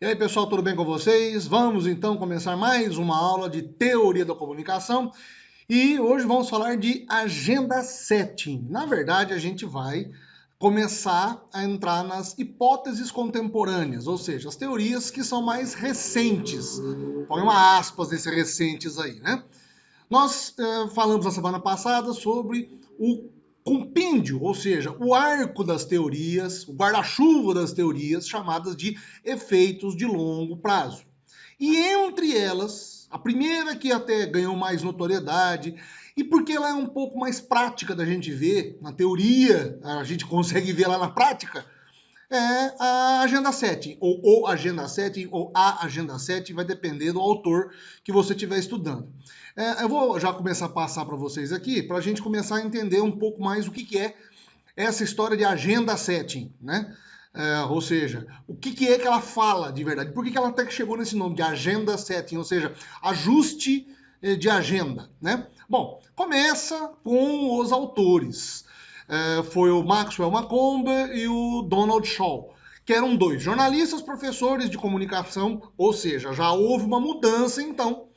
E aí, pessoal, tudo bem com vocês? Vamos então começar mais uma aula de teoria da comunicação e hoje vamos falar de agenda setting. Na verdade, a gente vai começar a entrar nas hipóteses contemporâneas, ou seja, as teorias que são mais recentes. Põe uma aspas nesse recentes aí, né? Nós falamos na semana passada sobre o compêndio, ou seja, o arco das teorias, o guarda-chuva das teorias, chamadas de efeitos de longo prazo. E entre elas, a primeira que até ganhou mais notoriedade, e porque ela é um pouco mais prática da gente ver, na teoria a gente consegue ver lá na prática, é a agenda 7, ou o agenda 7, ou a agenda 7, vai depender do autor que você estiver estudando. Eu vou já começar a passar para vocês aqui, para a gente começar a entender um pouco mais o que é essa história de agenda setting, né? Ou seja, o que é que ela fala de verdade? Por que ela até que chegou nesse nome de agenda setting, ou seja, ajuste de agenda, né? Bom, começa com os autores. Foi o Maxwell Macomb e o Donald Shaw, que eram dois jornalistas, professores de comunicação, ou seja, já houve uma mudança então.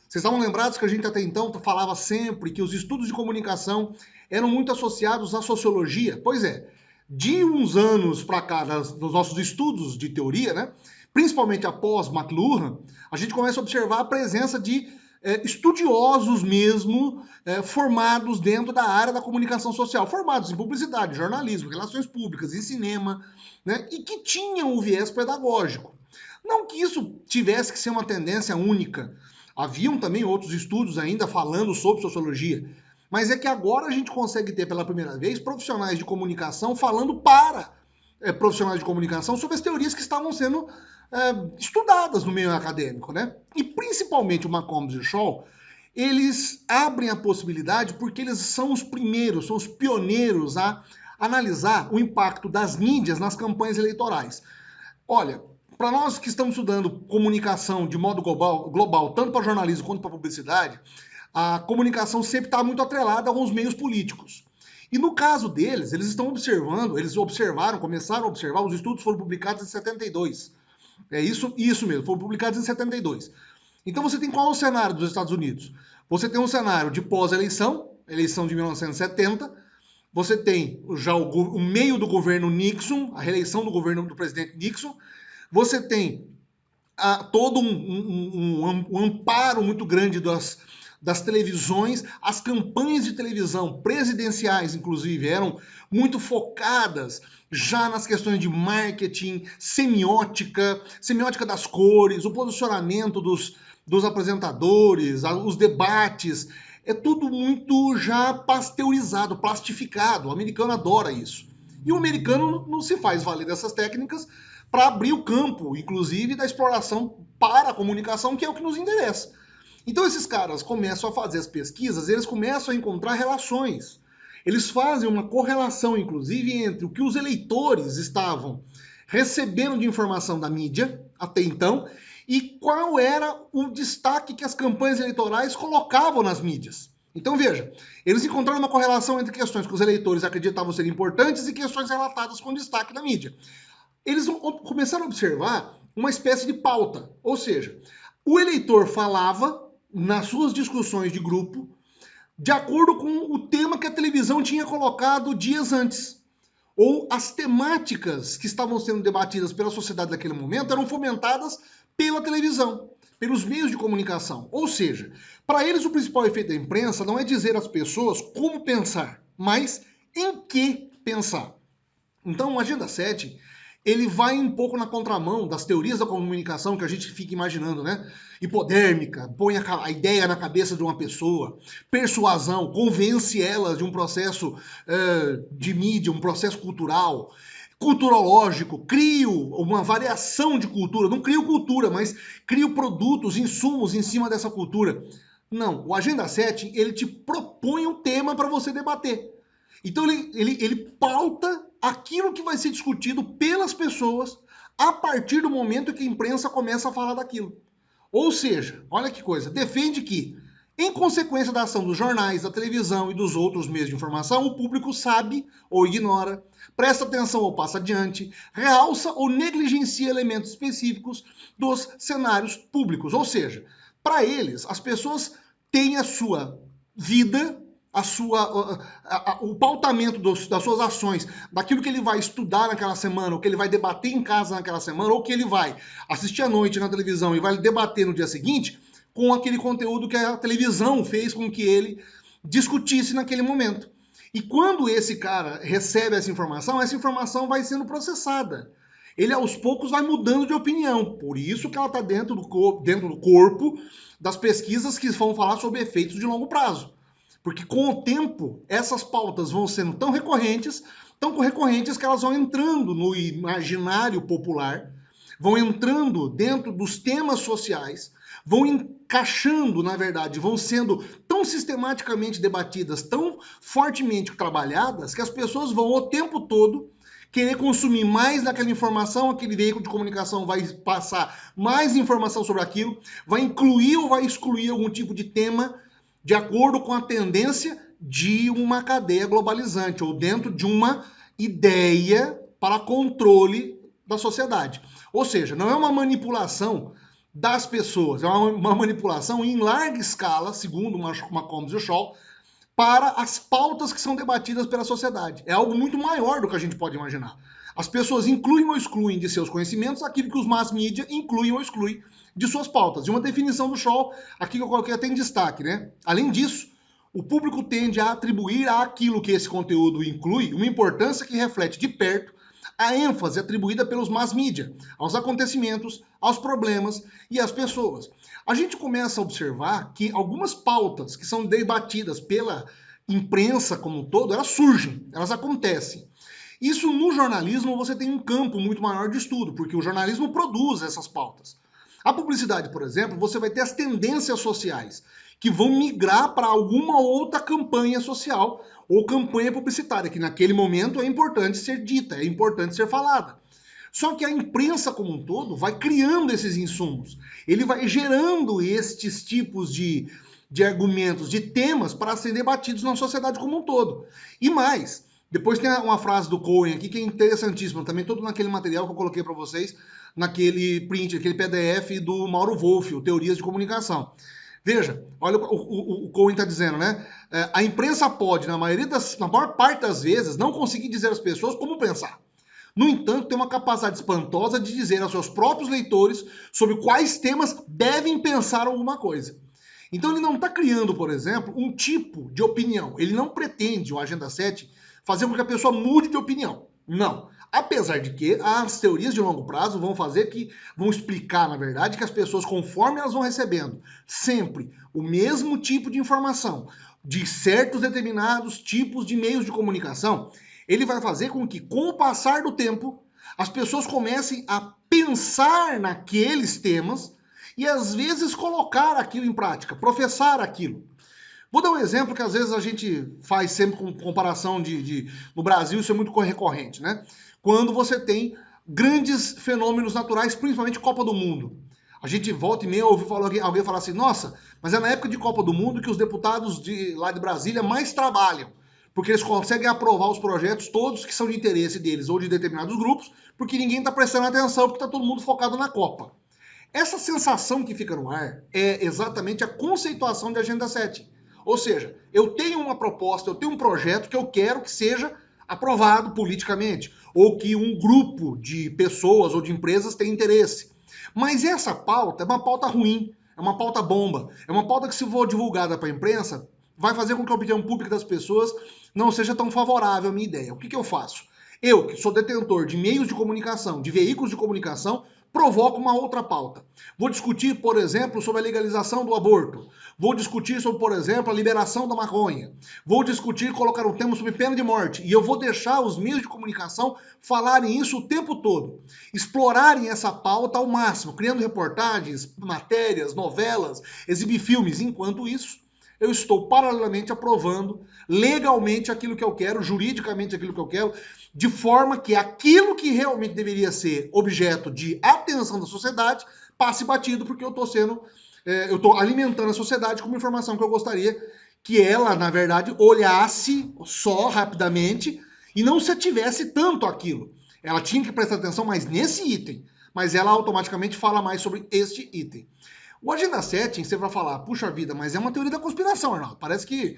Vocês estavam lembrados que a gente até então falava sempre que os estudos de comunicação eram muito associados à sociologia? Pois é, de uns anos para cá, dos nossos estudos de teoria, né, principalmente após McLuhan, a gente começa a observar a presença de estudiosos mesmo formados dentro da área da comunicação social, formados em publicidade, jornalismo, relações públicas, em cinema, né, e que tinham o viés pedagógico. Não que isso tivesse que ser uma tendência única. Haviam também outros estudos ainda falando sobre sociologia, mas é que agora a gente consegue ter pela primeira vez profissionais de comunicação falando para profissionais de comunicação sobre as teorias que estavam sendo estudadas no meio acadêmico, né? E principalmente o Macomb e o Shaw, eles abrem a possibilidade porque eles são os primeiros, são os pioneiros a analisar o impacto das mídias nas campanhas eleitorais. Olha, para nós que estamos estudando comunicação de modo global tanto para jornalismo quanto para publicidade, a comunicação sempre está muito atrelada aos meios políticos. E no caso deles, eles estão observando, eles observaram, começaram a observar, os estudos foram publicados em 72. É isso mesmo, foram publicados em 72. Então você tem qual é o cenário dos Estados Unidos? Você tem um cenário de pós-eleição, eleição de 1970, você tem já o meio do governo Nixon, a reeleição do governo do presidente Nixon, você tem todo um amparo muito grande das televisões, as campanhas de televisão presidenciais, inclusive, eram muito focadas já nas questões de marketing, semiótica das cores, o posicionamento dos apresentadores, os debates, é tudo muito já pasteurizado, plastificado. O americano adora isso. E o americano não se faz valer dessas técnicas para abrir o campo, inclusive, da exploração para a comunicação, que é o que nos interessa. Então esses caras começam a fazer as pesquisas, eles começam a encontrar relações. Eles fazem uma correlação, inclusive, entre o que os eleitores estavam recebendo de informação da mídia até então e qual era o destaque que as campanhas eleitorais colocavam nas mídias. Então veja, eles encontraram uma correlação entre questões que os eleitores acreditavam ser importantes e questões relatadas com destaque na mídia. Eles começaram a observar uma espécie de pauta, ou seja, o eleitor falava nas suas discussões de grupo de acordo com o tema que a televisão tinha colocado dias antes. Ou as temáticas que estavam sendo debatidas pela sociedade naquele momento eram fomentadas pela televisão, pelos meios de comunicação. Ou seja, para eles o principal efeito da imprensa não é dizer às pessoas como pensar, mas em que pensar. Então, o Agenda 7 ele vai um pouco na contramão das teorias da comunicação que a gente fica imaginando, né? Hipodérmica, põe a ideia na cabeça de uma pessoa, persuasão, convence ela de um processo de mídia, um processo cultural, culturológico, crio uma variação de cultura, não crio cultura, mas crio produtos, insumos em cima dessa cultura. Não, o Agenda 7, ele te propõe um tema para você debater. Então ele pauta aquilo que vai ser discutido pelas pessoas a partir do momento que a imprensa começa a falar daquilo. Ou seja, olha que coisa, defende que Em consequência da ação dos jornais, da televisão e dos outros meios de informação, o público sabe ou ignora, presta atenção ou passa adiante, realça ou negligencia elementos específicos dos cenários públicos. Ou seja, para eles, as pessoas têm a sua vida, o pautamento das suas ações, daquilo que ele vai estudar naquela semana, o que ele vai debater em casa naquela semana, ou que ele vai assistir à noite na televisão e vai debater no dia seguinte, com aquele conteúdo que a televisão fez com que ele discutisse naquele momento. E quando esse cara recebe essa informação vai sendo processada. Ele aos poucos vai mudando de opinião. Por isso que ela está dentro do corpo das pesquisas que vão falar sobre efeitos de longo prazo. Porque com o tempo, essas pautas vão sendo tão recorrentes que elas vão entrando no imaginário popular, vão entrando dentro dos temas sociais, vão encaixando, na verdade, vão sendo tão sistematicamente debatidas, tão fortemente trabalhadas, que as pessoas vão o tempo todo querer consumir mais daquela informação, aquele veículo de comunicação vai passar mais informação sobre aquilo, vai incluir ou vai excluir algum tipo de tema de acordo com a tendência de uma cadeia globalizante ou dentro de uma ideia para controle da sociedade. Ou seja, não é uma manipulação das pessoas, é uma manipulação em larga escala, segundo Combs e Scholl, para as pautas que são debatidas pela sociedade. É algo muito maior do que a gente pode imaginar. As pessoas incluem ou excluem de seus conhecimentos aquilo que os mass media incluem ou excluem de suas pautas. E uma definição do Scholl, aqui que eu coloquei até em destaque, né? Além disso, o público tende a atribuir àquilo que esse conteúdo inclui uma importância que reflete de perto a ênfase atribuída pelos mass media aos acontecimentos, aos problemas e às pessoas. A gente começa a observar que algumas pautas que são debatidas pela imprensa como um todo, elas surgem, elas acontecem. Isso no jornalismo você tem um campo muito maior de estudo, porque o jornalismo produz essas pautas. A publicidade, por exemplo, você vai ter as tendências sociais, que vão migrar para alguma outra campanha social ou campanha publicitária, que naquele momento é importante ser dita, é importante ser falada. Só que a imprensa como um todo vai criando esses insumos. Ele vai gerando estes tipos de argumentos, de temas para serem debatidos na sociedade como um todo. E mais, depois tem uma frase do Cohen aqui que é interessantíssima, também todo naquele material que eu coloquei para vocês, naquele print, aquele PDF do Mauro Wolff, o Teorias de Comunicação. Veja, olha o Cohen está dizendo, né? A imprensa pode, na maior parte das vezes, não conseguir dizer às pessoas como pensar. No entanto, tem uma capacidade espantosa de dizer aos seus próprios leitores sobre quais temas devem pensar alguma coisa. Então ele não está criando, por exemplo, um tipo de opinião. Ele não pretende, o Agenda 7, fazer com que a pessoa mude de opinião. Não. Apesar de que as teorias de longo prazo vão explicar, na verdade, que as pessoas, conforme elas vão recebendo sempre o mesmo tipo de informação de certos determinados tipos de meios de comunicação, ele vai fazer com que, com o passar do tempo, as pessoas comecem a pensar naqueles temas e às vezes colocar aquilo em prática, professar aquilo. Vou dar um exemplo que às vezes a gente faz sempre com comparação no Brasil, isso é muito recorrente, né? Quando você tem grandes fenômenos naturais, principalmente Copa do Mundo. A gente volta e meia ouve alguém falar assim, nossa, mas é na época de Copa do Mundo que os deputados lá de Brasília mais trabalham, porque eles conseguem aprovar os projetos todos que são de interesse deles ou de determinados grupos, porque ninguém está prestando atenção, porque está todo mundo focado na Copa. Essa sensação que fica no ar é exatamente a conceituação de Agenda 7. Ou seja, eu tenho uma proposta, eu tenho um projeto que eu quero que seja aprovado politicamente, ou que um grupo de pessoas ou de empresas tenha interesse. Mas essa pauta é uma pauta ruim, é uma pauta bomba, é uma pauta que, se for divulgada para a imprensa, vai fazer com que a opinião pública das pessoas não seja tão favorável à minha ideia. O que eu faço? Eu, que sou detentor de meios de comunicação, de veículos de comunicação, provoca uma outra pauta. Vou discutir, por exemplo, sobre a legalização do aborto. Vou discutir sobre, por exemplo, a liberação da maconha. Vou discutir, colocar um tema sobre pena de morte. E eu vou deixar os meios de comunicação falarem isso o tempo todo. Explorarem essa pauta ao máximo, criando reportagens, matérias, novelas, exibir filmes. Enquanto isso, eu estou paralelamente aprovando legalmente aquilo que eu quero, juridicamente aquilo que eu quero, de forma que aquilo que realmente deveria ser objeto de atenção da sociedade passe batido, porque eu estou sendo eu estou alimentando a sociedade com uma informação que eu gostaria que ela, na verdade, olhasse só rapidamente e não se ativesse tanto aquilo. Ela tinha que prestar atenção mais nesse item, mas ela automaticamente fala mais sobre este item. O Agenda Setting, você vai falar, puxa vida, mas é uma teoria da conspiração, Arnaldo. Parece que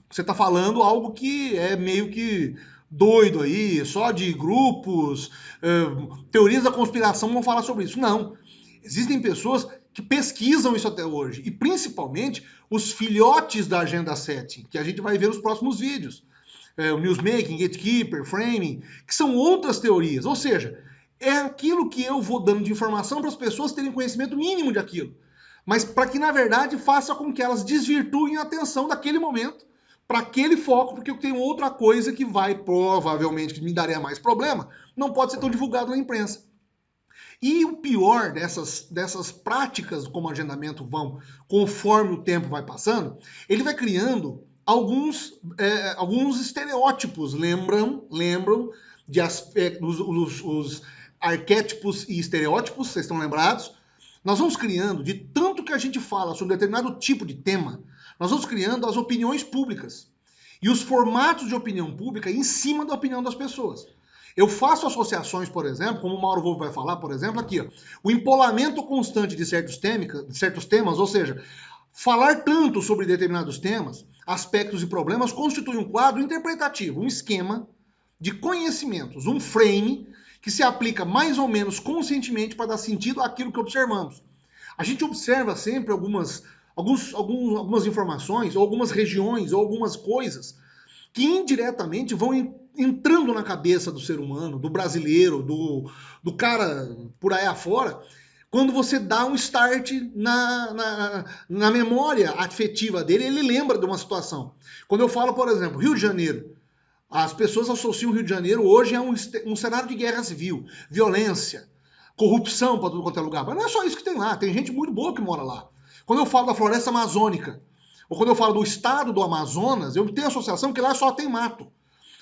você está falando algo que é meio que doido aí, só de grupos, teorias da conspiração vão falar sobre isso. Não. Existem pessoas que pesquisam isso até hoje, e principalmente os filhotes da Agenda Setting, que a gente vai ver nos próximos vídeos. O Newsmaking, Gatekeeper, Framing, que são outras teorias. Ou seja, é aquilo que eu vou dando de informação para as pessoas terem conhecimento mínimo de aquilo. Mas para que, na verdade, faça com que elas desvirtuem a atenção daquele momento para aquele foco, porque eu tenho outra coisa que vai, provavelmente, que me daria mais problema, não pode ser tão divulgado na imprensa. E o pior dessas práticas como agendamento vão, conforme o tempo vai passando, ele vai criando alguns estereótipos, lembram de aspectos, os arquétipos e estereótipos, vocês estão lembrados? Nós vamos criando, de tanto que a gente fala sobre determinado tipo de tema, nós vamos criando as opiniões públicas e os formatos de opinião pública em cima da opinião das pessoas. Eu faço associações, por exemplo, como o Mauro Wolff vai falar, por exemplo, aqui, ó, o empolamento constante de certos temas, ou seja, falar tanto sobre determinados temas, aspectos e problemas, constitui um quadro interpretativo, um esquema de conhecimentos, um frame que se aplica mais ou menos conscientemente para dar sentido àquilo que observamos. A gente observa sempre algumas informações, ou algumas regiões, ou algumas coisas que indiretamente vão entrando na cabeça do ser humano, do brasileiro, do cara por aí afora, quando você dá um start na memória afetiva dele, ele lembra de uma situação. Quando eu falo, por exemplo, Rio de Janeiro, as pessoas associam o Rio de Janeiro hoje a um cenário de guerra civil, violência, corrupção para tudo quanto é lugar. Mas não é só isso que tem lá, tem gente muito boa que mora lá. Quando eu falo da floresta amazônica, ou quando eu falo do estado do Amazonas, eu tenho a associação que lá só tem mato.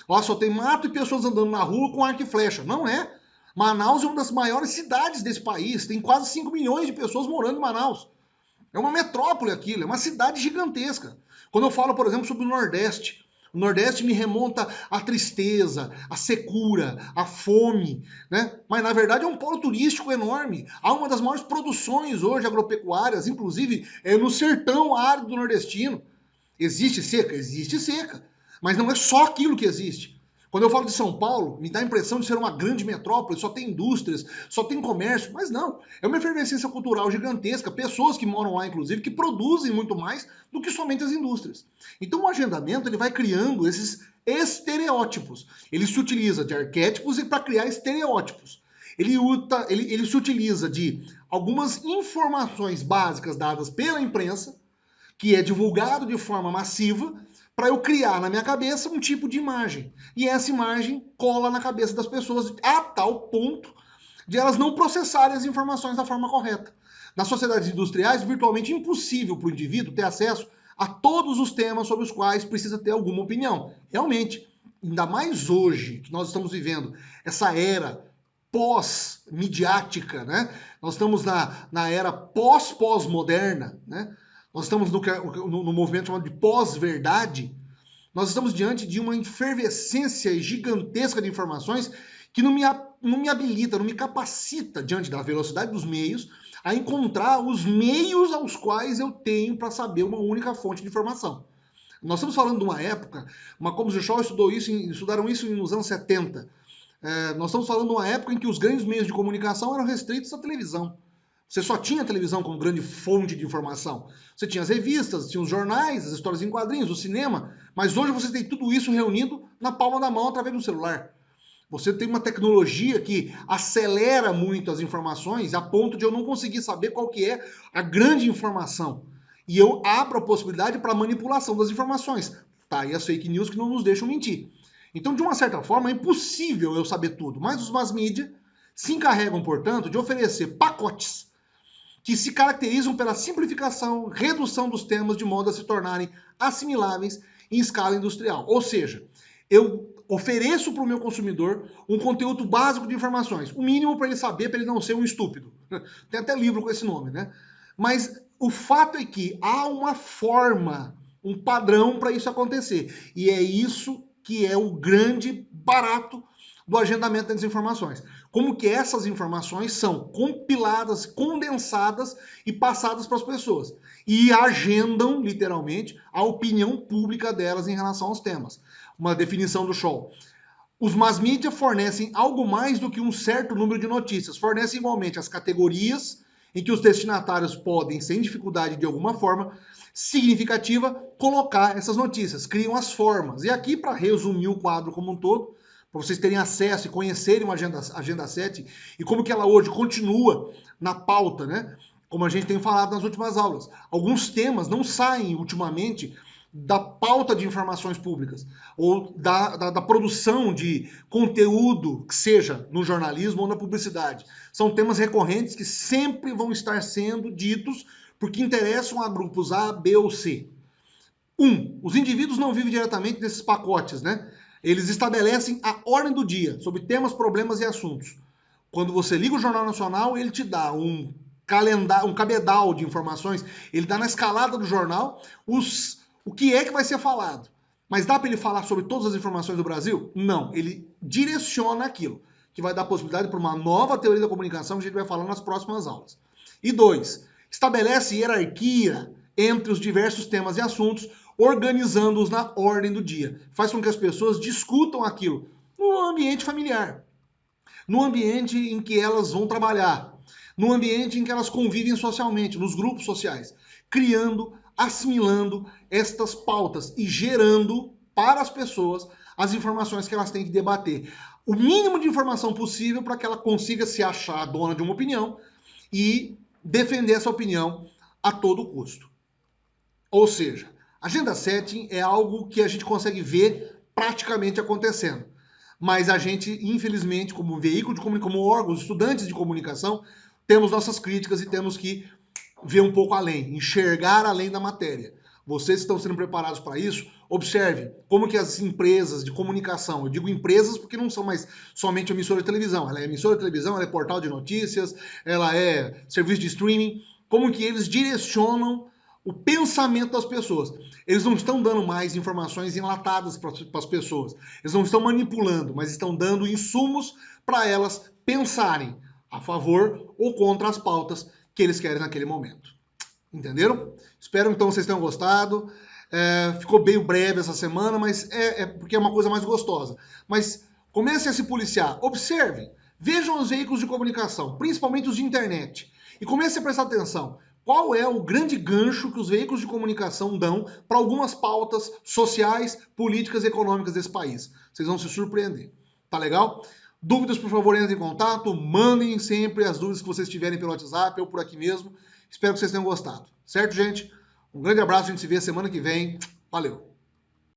Lá só tem mato e pessoas andando na rua com arco e flecha. Não é. Manaus é uma das maiores cidades desse país. Tem quase 5 milhões de pessoas morando em Manaus. É uma metrópole aquilo, é uma cidade gigantesca. Quando eu falo, por exemplo, sobre o Nordeste me remonta à tristeza, à secura, à fome, né? Mas na verdade é um polo turístico enorme. Há uma das maiores produções hoje agropecuárias, inclusive no sertão árido do nordestino. Existe seca? Existe seca. Mas não é só aquilo que existe. Quando eu falo de São Paulo, me dá a impressão de ser uma grande metrópole, só tem indústrias, só tem comércio, mas não. É uma efervescência cultural gigantesca, pessoas que moram lá, inclusive, que produzem muito mais do que somente as indústrias. Então o agendamento ele vai criando esses estereótipos. Ele se utiliza de arquétipos e para criar estereótipos. Ele se utiliza de algumas informações básicas dadas pela imprensa, que é divulgado de forma massiva, para eu criar na minha cabeça um tipo de imagem. E essa imagem cola na cabeça das pessoas a tal ponto de elas não processarem as informações da forma correta. Nas sociedades industriais, virtualmente impossível para o indivíduo ter acesso a todos os temas sobre os quais precisa ter alguma opinião. Realmente, ainda mais hoje, que nós estamos vivendo essa era pós-midiática, né? Nós estamos na era pós-pós-moderna, né? Nós estamos no movimento chamado de pós-verdade. Nós estamos diante de uma efervescência gigantesca de informações que não me habilita, não me capacita, diante da velocidade dos meios, a encontrar os meios aos quais eu tenho para saber uma única fonte de informação. Nós estamos falando de uma época, como o Shaw estudaram isso nos anos 70. Nós estamos falando de uma época em que os grandes meios de comunicação eram restritos à televisão. Você só tinha a televisão como grande fonte de informação. Você tinha as revistas, tinha os jornais, as histórias em quadrinhos, o cinema, mas hoje você tem tudo isso reunido na palma da mão através do celular. Você tem uma tecnologia que acelera muito as informações a ponto de eu não conseguir saber qual que é a grande informação. E eu abro a possibilidade para manipulação das informações. Tá, e as fake news que não nos deixam mentir. Então, de uma certa forma, é impossível eu saber tudo, mas os mass media se encarregam, portanto, de oferecer pacotes que se caracterizam pela simplificação, redução dos temas de modo a se tornarem assimiláveis em escala industrial. Ou seja, eu ofereço para o meu consumidor um conteúdo básico de informações, o mínimo para ele saber, para ele não ser um estúpido. Tem até livro com esse nome, né? Mas o fato é que há uma forma, um padrão para isso acontecer. E é isso que é o grande barato do agendamento das informações. Como que essas informações são compiladas, condensadas e passadas para as pessoas. E agendam, literalmente, a opinião pública delas em relação aos temas. Uma definição do show. Os mass media fornecem algo mais do que um certo número de notícias. Fornecem igualmente as categorias em que os destinatários podem, sem dificuldade de alguma forma significativa, colocar essas notícias. Criam as formas. E aqui, para resumir o quadro como um todo, para vocês terem acesso e conhecerem uma Agenda 7 e como que ela hoje continua na pauta, né? Como a gente tem falado nas últimas aulas. Alguns temas não saem ultimamente da pauta de informações públicas ou da produção de conteúdo, que seja no jornalismo ou na publicidade. São temas recorrentes que sempre vão estar sendo ditos porque interessam a grupos A, B ou C. Os indivíduos não vivem diretamente nesses pacotes, né? Eles estabelecem a ordem do dia sobre temas, problemas e assuntos. Quando você liga o Jornal Nacional, ele te dá um calendário, um cabedal de informações, ele dá na escalada do jornal o que é que vai ser falado. Mas dá para ele falar sobre todas as informações do Brasil? Não, ele direciona aquilo, que vai dar possibilidade para uma nova teoria da comunicação que a gente vai falar nas próximas aulas. E 2, estabelece hierarquia entre os diversos temas e assuntos, organizando-os na ordem do dia. Faz com que as pessoas discutam aquilo no ambiente familiar, no ambiente em que elas vão trabalhar, no ambiente em que elas convivem socialmente, nos grupos sociais, criando, assimilando estas pautas e gerando para as pessoas as informações que elas têm que debater. O mínimo de informação possível para que ela consiga se achar dona de uma opinião e defender essa opinião a todo custo. Ou seja, agenda setting é algo que a gente consegue ver praticamente acontecendo. Mas a gente, infelizmente, como veículo de comunicação, como órgãos, estudantes de comunicação, temos nossas críticas e temos que ver um pouco além, enxergar além da matéria. Vocês estão sendo preparados para isso? Observe como que as empresas de comunicação, eu digo empresas porque não são mais somente emissora de televisão, ela é emissora de televisão, ela é portal de notícias, ela é serviço de streaming, como que eles direcionam o pensamento das pessoas. Eles não estão dando mais informações enlatadas para as pessoas. Eles não estão manipulando, mas estão dando insumos para elas pensarem a favor ou contra as pautas que eles querem naquele momento. Entenderam? Espero então vocês tenham gostado. Ficou bem breve essa semana, mas é porque é uma coisa mais gostosa. Mas comecem a se policiar. Observem. Vejam os veículos de comunicação, principalmente os de internet. E comecem a prestar atenção. Qual é o grande gancho que os veículos de comunicação dão para algumas pautas sociais, políticas e econômicas desse país? Vocês vão se surpreender. Tá legal? Dúvidas, por favor, entrem em contato. Mandem sempre as dúvidas que vocês tiverem pelo WhatsApp ou por aqui mesmo. Espero que vocês tenham gostado. Certo, gente? Um grande abraço. A gente se vê semana que vem. Valeu!